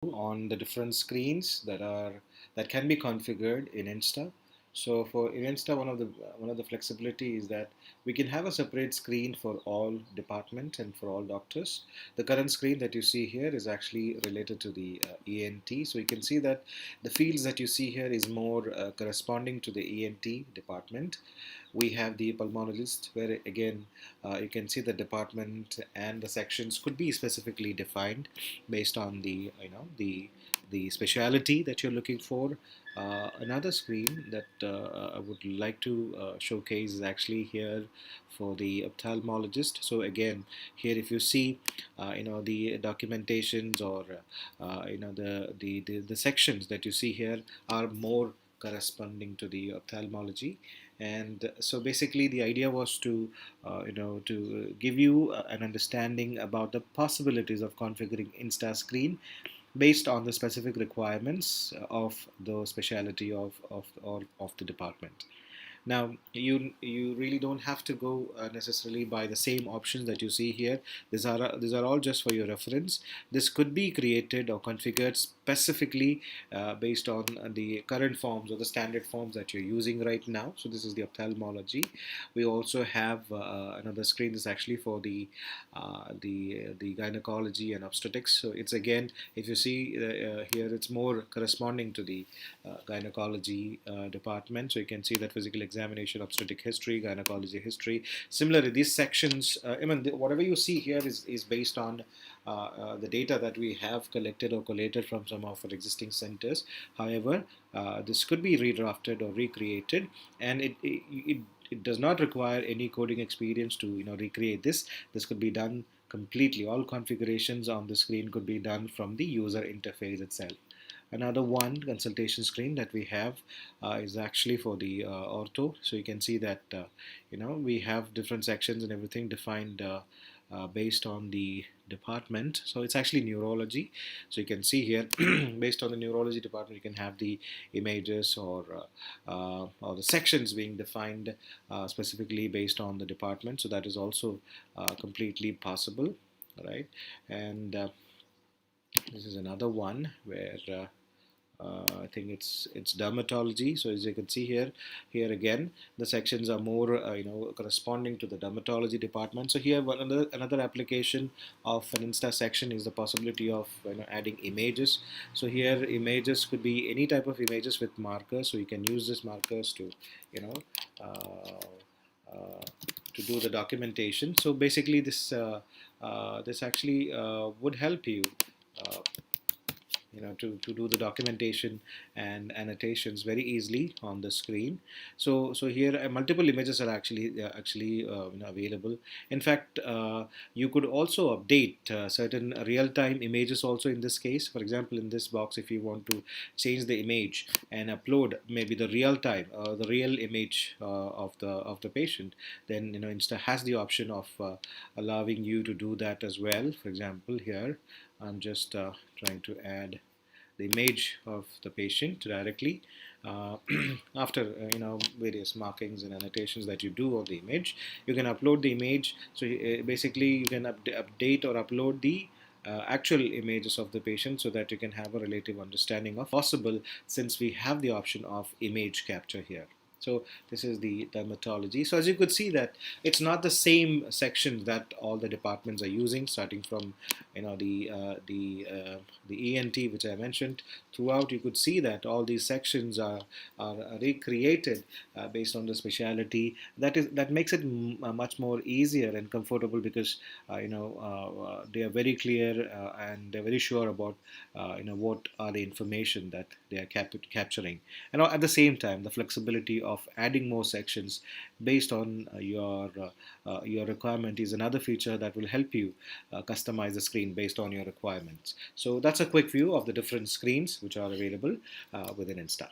on the different screens that can be configured in Insta. So for in Insta, one of the flexibility is that we can have a separate screen for all departments and for all doctors. The current screen that you see here is actually related to the ENT. So you can see that the fields that you see here is more corresponding to the ENT department. We have the pulmonologist, where again you can see the department and the sections could be specifically defined based on the the speciality that you're looking for. Another screen that I would like to showcase is actually here for the ophthalmologist. So again, here if you see, the documentations or the sections that you see here are more corresponding to the ophthalmology. And so basically the idea was to to give you an understanding about the possibilities of configuring Insta screen based on the specific requirements of the specialty of the department. Now, you really don't have to go necessarily by the same options that you see here. These are all just for your reference. This could be created or configured specifically based on the current forms or the standard forms that you're using right now. So this is the ophthalmology. We also have another screen that's actually for the gynecology and obstetrics. So it's again, if you see here, it's more corresponding to the gynecology department. So you can see that physical examination, obstetric history, gynecology history. Similarly, these sections, whatever you see here is based on the data that we have collected or collated from some of our existing centers. However, this could be redrafted or recreated, and it does not require any coding experience to recreate this. This could be done completely. All configurations on the screen could be done from the user interface itself. Another one consultation screen that we have is actually for the ortho. So you can see that we have different sections and everything defined based on the department. So it's actually neurology. So you can see here based on the neurology department, you can have the images or the sections being defined specifically based on the department. So that is also completely possible, right? And this is another one where I think it's dermatology. So as you can see here again, the sections are more corresponding to the dermatology department. So here another application of an Insta section is the possibility of adding images. So here images could be any type of images with markers. So you can use these markers to to do the documentation. So basically this actually would help you uh, to do the documentation and annotations very easily on the screen. So here multiple images are actually available. In fact, you could also update certain real-time images also in this case. For example, in this box, if you want to change the image and upload maybe the real-time the real image of the patient, then Insta has the option of allowing you to do that as well. For example, here I'm just trying to add the image of the patient directly uh, after various markings and annotations that you do of the image. You can upload the image. So basically you can update or upload the actual images of the patient so that you can have a relative understanding of possible, since we have the option of image capture here. So this is the dermatology. So as you could see that it's not the same sections that all the departments are using, starting from the ENT, which I mentioned. Throughout, you could see that all these sections are recreated based on the speciality. That makes it much more easier and comfortable, because they are very clear and they're very sure about what are the information that they are capturing, and at the same time the flexibility of adding more sections based on your requirement is another feature that will help you customize the screen based on your requirements. So that's a quick view of the different screens which are available within Insta.